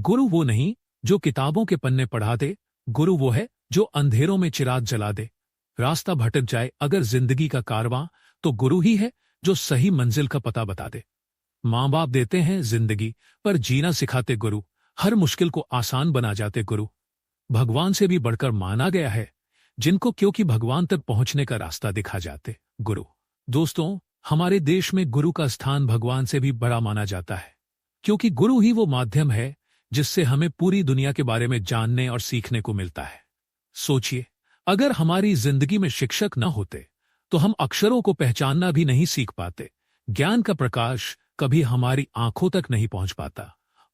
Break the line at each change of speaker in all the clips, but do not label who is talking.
गुरु वो नहीं जो किताबों के पन्ने पढ़ा दे, गुरु वो है जो अंधेरों में चिराग जला दे। रास्ता भटक जाए अगर जिंदगी का कारवां, तो गुरु ही है जो सही मंजिल का पता बता दे। माँ बाप देते हैं जिंदगी, पर जीना सिखाते गुरु। हर मुश्किल को आसान बना जाते गुरु। भगवान से भी बढ़कर माना गया है जिनको, क्योंकि भगवान तक पहुंचने का रास्ता दिखा जाते गुरु। दोस्तों, हमारे देश में गुरु का स्थान भगवान से भी बड़ा माना जाता है, क्योंकि गुरु ही वो माध्यम है जिससे हमें पूरी दुनिया के बारे में जानने और सीखने को मिलता है। सोचिए, अगर हमारी जिंदगी में शिक्षक न होते तो हम अक्षरों को पहचानना भी नहीं सीख पाते, ज्ञान का प्रकाश कभी हमारी आंखों तक नहीं पहुंच पाता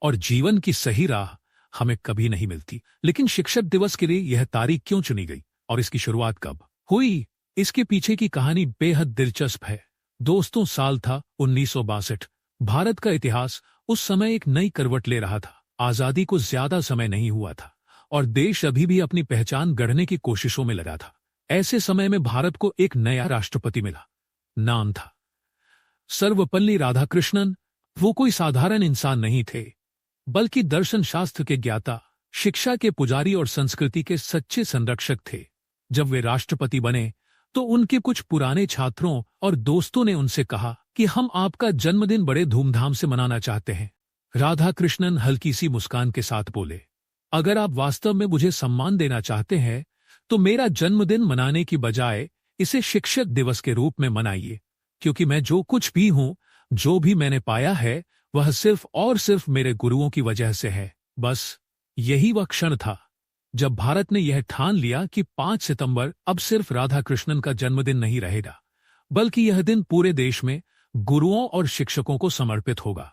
और जीवन की सही राह हमें कभी नहीं मिलती। लेकिन शिक्षक दिवस के लिए यह तारीख क्यों चुनी गई और इसकी शुरुआत कब हुई, इसके पीछे की कहानी बेहद दिलचस्प है। दोस्तों, साल था 1962। भारत का इतिहास उस समय एक नई करवट ले रहा था। आजादी को ज्यादा समय नहीं हुआ था और देश अभी भी अपनी पहचान गढ़ने की कोशिशों में लगा था। ऐसे समय में भारत को एक नया राष्ट्रपति मिला। नाम था सर्वपल्ली राधाकृष्णन। वो कोई साधारण इंसान नहीं थे, बल्कि दर्शन शास्त्र के ज्ञाता, शिक्षा के पुजारी और संस्कृति के सच्चे संरक्षक थे। जब वे राष्ट्रपति बने तो उनके कुछ पुराने छात्रों और दोस्तों ने उनसे कहा कि हम आपका जन्मदिन बड़े धूमधाम से मनाना चाहते हैं। राधाकृष्णन हल्की सी मुस्कान के साथ बोले, अगर आप वास्तव में मुझे सम्मान देना चाहते हैं तो मेरा जन्मदिन मनाने की बजाय इसे शिक्षक दिवस के रूप में मनाइए, क्योंकि मैं जो कुछ भी हूं, जो भी मैंने पाया है, वह सिर्फ और सिर्फ मेरे गुरुओं की वजह से है। बस यही वह क्षण था जब भारत ने यह ठान लिया कि 5 सितंबर अब सिर्फ राधाकृष्णन का जन्मदिन नहीं रहेगा, बल्कि यह दिन पूरे देश में गुरुओं और शिक्षकों को समर्पित होगा।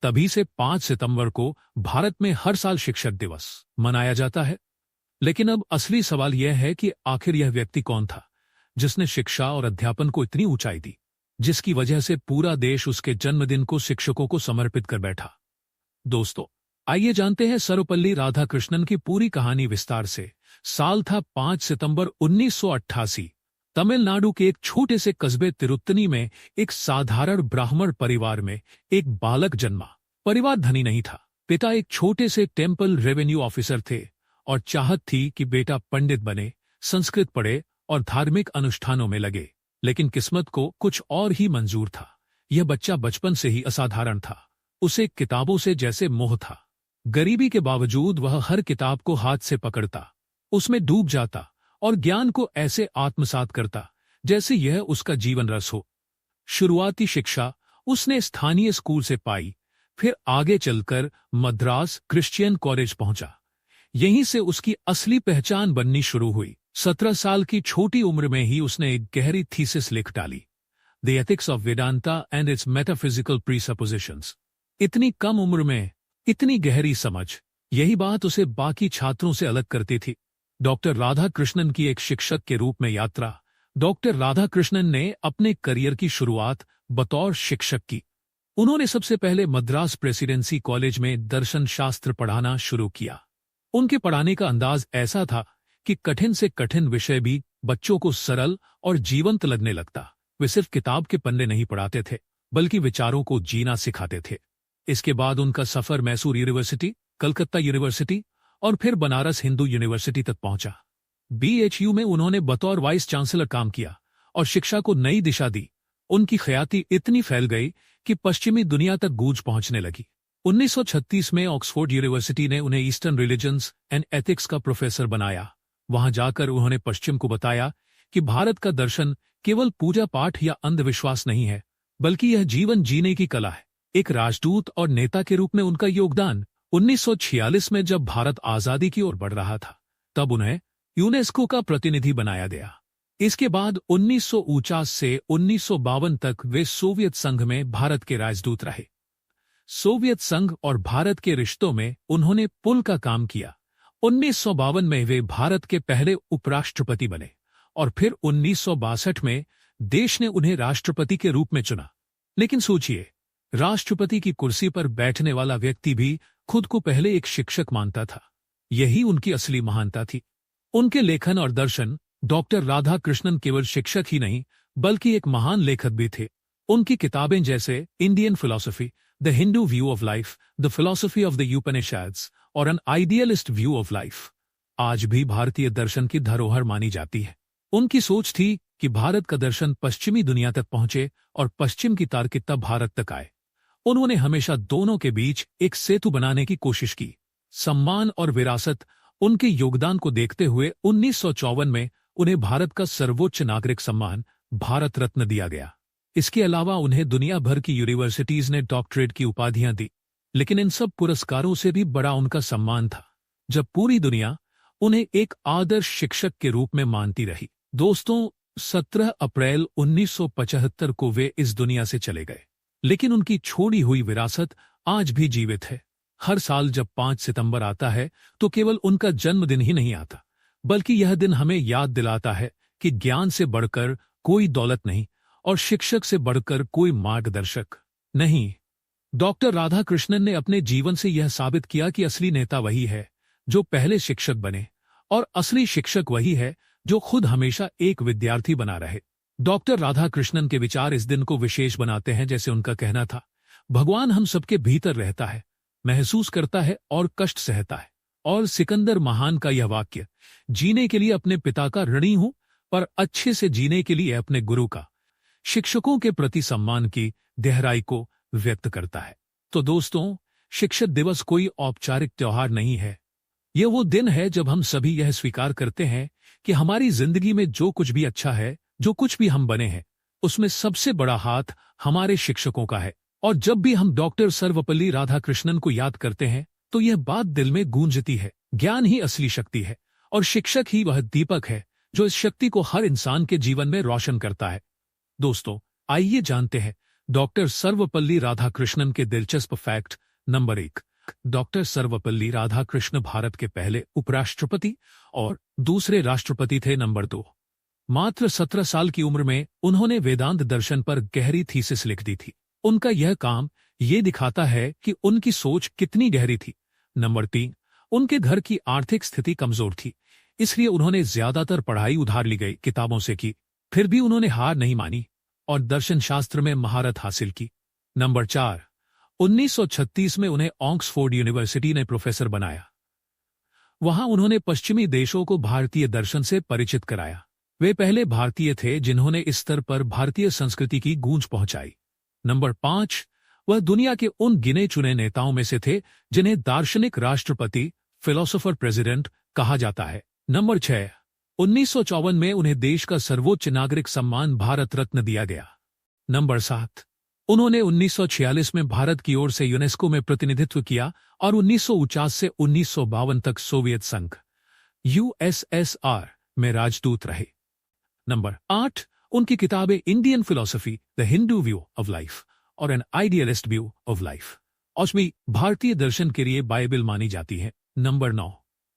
तभी से 5 सितंबर को भारत में हर साल शिक्षक दिवस मनाया जाता है। लेकिन अब असली सवाल यह है कि आखिर यह व्यक्ति कौन था जिसने शिक्षा और अध्यापन को इतनी ऊंचाई दी, जिसकी वजह से पूरा देश उसके जन्मदिन को शिक्षकों को समर्पित कर बैठा। दोस्तों, आइए जानते हैं सर्वपल्ली राधाकृष्णन की पूरी कहानी विस्तार से। साल था 5 सितंबर 1988। तमिलनाडु के एक छोटे से कस्बे तिरुत्तनी में एक साधारण ब्राह्मण परिवार में एक बालक जन्मा। परिवार धनी नहीं था। पिता एक छोटे से टेम्पल रेवेन्यू ऑफिसर थे और चाहत थी कि बेटा पंडित बने, संस्कृत पढ़े और धार्मिक अनुष्ठानों में लगे। लेकिन किस्मत को कुछ और ही मंजूर था। यह बच्चा बचपन से ही असाधारण था। उसे किताबों से जैसे मोह था। गरीबी के बावजूद वह हर किताब को हाथ से पकड़ता, उसमें डूब जाता और ज्ञान को ऐसे आत्मसात करता जैसे यह उसका जीवन रस हो। शुरुआती शिक्षा उसने स्थानीय स्कूल से पाई, फिर आगे चलकर मद्रास क्रिश्चियन कॉलेज पहुंचा। यहीं से उसकी असली पहचान बननी शुरू हुई। 17 साल की छोटी उम्र में ही उसने एक गहरी थीसिस लिख डाली, the ethics of Vedanta and its metaphysical presuppositions. इतनी कम उम्र में इतनी गहरी समझ, यही बात उसे बाकी छात्रों से अलग करती थी। डॉक्टर राधाकृष्णन की एक शिक्षक के रूप में यात्रा। डॉक्टर राधाकृष्णन ने अपने करियर की शुरुआत बतौर शिक्षक की। उन्होंने सबसे पहले मद्रास प्रेसिडेंसी कॉलेज में दर्शन शास्त्र पढ़ाना शुरू किया। उनके पढ़ाने का अंदाज ऐसा था कि कठिन से कठिन विषय भी बच्चों को सरल और जीवंत लगने लगता। वे सिर्फ किताब के पन्ने नहीं पढ़ाते थे, बल्कि विचारों को जीना सिखाते थे। इसके बाद उनका सफर मैसूर यूनिवर्सिटी, कलकत्ता यूनिवर्सिटी और फिर बनारस हिंदू यूनिवर्सिटी तक पहुंचा। BHU में उन्होंने बतौर वाइस चांसलर काम किया और शिक्षा को नई दिशा दी। उनकी ख्याति इतनी फैल गई कि पश्चिमी दुनिया तक गूंज पहुंचने लगी। 1936 में ऑक्सफोर्ड यूनिवर्सिटी ने उन्हें ईस्टर्न रिलीजन्स एंड एथिक्स का प्रोफेसर बनाया। वहां जाकर उन्होंने पश्चिम को बताया कि भारत का दर्शन केवल पूजा पाठ या अंधविश्वास नहीं है, बल्कि यह जीवन जीने की कला है। एक राजदूत और नेता के रूप में उनका योगदान। 1946 में जब भारत आजादी की ओर बढ़ रहा था, तब उन्हें यूनेस्को का प्रतिनिधि बनाया गया। इसके बाद 1949 से 1952 तक वे सोवियत संघ में भारत के राजदूत रहे। सोवियत संघ और भारत के रिश्तों में उन्होंने पुल का काम किया। 1952 में वे भारत के पहले उपराष्ट्रपति बने और फिर 1962 में देश ने उन्हें राष्ट्रपति के रूप में चुना। लेकिन सोचिए, राष्ट्रपति की कुर्सी पर बैठने वाला व्यक्ति भी खुद को पहले एक शिक्षक मानता था। यही उनकी असली महानता थी। उनके लेखन और दर्शन। डॉक्टर राधाकृष्णन केवल शिक्षक ही नहीं, बल्कि एक महान लेखक भी थे। उनकी किताबें जैसे Indian philosophy, the Hindu view of life, the philosophy of the Upanishads और an idealist view of life आज भी भारतीय दर्शन की धरोहर मानी जाती है। उनकी सोच थी कि भारत का दर्शन पश्चिमी दुनिया तक पहुंचे और पश्चिम की तार्किकता भारत तक आए। उन्होंने हमेशा दोनों के बीच एक सेतु बनाने की कोशिश की। सम्मान और विरासत, उनके योगदान को देखते हुए 1954 में उन्हें भारत का सर्वोच्च नागरिक सम्मान भारत रत्न दिया गया। इसके अलावा उन्हें दुनिया भर की यूनिवर्सिटीज ने डॉक्टरेट की उपाधियां दी। लेकिन इन सब पुरस्कारों से भी बड़ा उनका सम्मान था जब पूरी दुनिया उन्हें एक आदर्श शिक्षक के रूप में मानती रही। दोस्तों, 17 अप्रैल 1975 को वे इस दुनिया से चले गए, लेकिन उनकी छोड़ी हुई विरासत आज भी जीवित है। हर साल जब 5 सितंबर आता है तो केवल उनका जन्मदिन ही नहीं आता, बल्कि यह दिन हमें याद दिलाता है कि ज्ञान से बढ़कर कोई दौलत नहीं और शिक्षक से बढ़कर कोई मार्गदर्शक नहीं। डॉक्टर राधाकृष्णन ने अपने जीवन से यह साबित किया कि असली नेता वही है जो पहले शिक्षक बने और असली शिक्षक वही है जो खुद हमेशा एक विद्यार्थी बना रहे। डॉक्टर राधाकृष्णन के विचार इस दिन को विशेष बनाते हैं। जैसे उनका कहना था, भगवान हम सबके भीतर रहता है, महसूस करता है और कष्ट सहता है। और सिकंदर महान का यह वाक्य, जीने के लिए अपने पिता का ऋणी हूं पर अच्छे से जीने के लिए अपने गुरु का, शिक्षकों के प्रति सम्मान की गहराई को व्यक्त करता है। तो दोस्तों, शिक्षक दिवस कोई औपचारिक त्योहार नहीं है। यह वो दिन है जब हम सभी यह स्वीकार करते हैं कि हमारी जिंदगी में जो कुछ भी अच्छा है, जो कुछ भी हम बने हैं, उसमें सबसे बड़ा हाथ हमारे शिक्षकों का है। और जब भी हम डॉक्टर सर्वपल्ली राधाकृष्णन को याद करते हैं तो यह बात दिल में गूंजती है। ज्ञान ही असली शक्ति है और शिक्षक ही वह दीपक है जो इस शक्ति को हर इंसान के जीवन में रोशन करता है। दोस्तों, आइए जानते हैं डॉक्टर सर्वपल्ली राधाकृष्णन के दिलचस्प fact. Number 1, doctor Sarvepalli Radhakrishna Bharat के पहले उपराष्ट्रपति और दूसरे राष्ट्रपति थे। नंबर 2, मात्र 17 साल की उम्र में उन्होंने वेदांत दर्शन पर गहरी थीसिस लिख दी थी। उनका यह काम ये दिखाता है कि उनकी सोच कितनी गहरी थी। नंबर 3, उनके घर की आर्थिक स्थिति कमजोर थी, इसलिए उन्होंने ज्यादातर पढ़ाई उधार ली गई किताबों से की। फिर भी उन्होंने हार नहीं मानी और दर्शन शास्त्र में महारत हासिल की। नंबर 4, 1936 में उन्हें ऑक्सफोर्ड यूनिवर्सिटी ने प्रोफेसर बनाया। वहां उन्होंने पश्चिमी देशों को भारतीय दर्शन से परिचित कराया। वे पहले भारतीय थे जिन्होंने इस स्तर पर भारतीय संस्कृति की गूंज पहुंचाई। नंबर 5, वह दुनिया के उन गिने चुने नेताओं में से थे जिन्हें दार्शनिक राष्ट्रपति, फिलोसोफर प्रेसिडेंट कहा जाता है। नंबर 6, 1954 में उन्हें देश का सर्वोच्च नागरिक सम्मान भारत रत्न दिया गया। नंबर 7, उन्होंने 1946 में भारत की ओर से यूनेस्को में प्रतिनिधित्व किया और 1949 से 1952 तक सोवियत संघ USSR में राजदूत रहे। नंबर 8, उनकी किताबें Indian philosophy, the Hindu view of life और an idealist view of life उसमें भारतीय दर्शन के लिए बाइबल मानी जाती है। नंबर 9,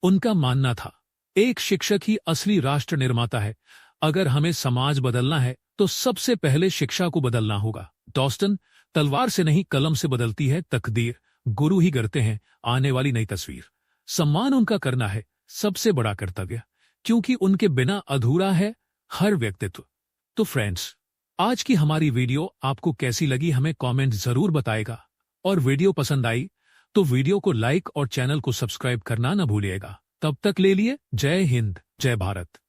उनका मानना था एक शिक्षक ही असली राष्ट्र निर्माता है। अगर हमें समाज बदलना है तो सबसे पहले शिक्षा को बदलना होगा। डॉस्टन, तलवार से नहीं कलम से बदलती है तकदीर, गुरु ही गढ़ते हैं आने वाली नई तस्वीर। सम्मान उनका करना है सबसे बड़ा कर्तव्य, क्योंकि उनके बिना अधूरा है हर व्यक्तित्व। तो फ्रेंड्स, आज की हमारी वीडियो आपको कैसी लगी हमें कमेंट जरूर बताएगा, और वीडियो पसंद आई तो वीडियो को लाइक और चैनल को सब्सक्राइब करना न भूलिएगा। तब तक ले लिए जय हिंद, जय भारत।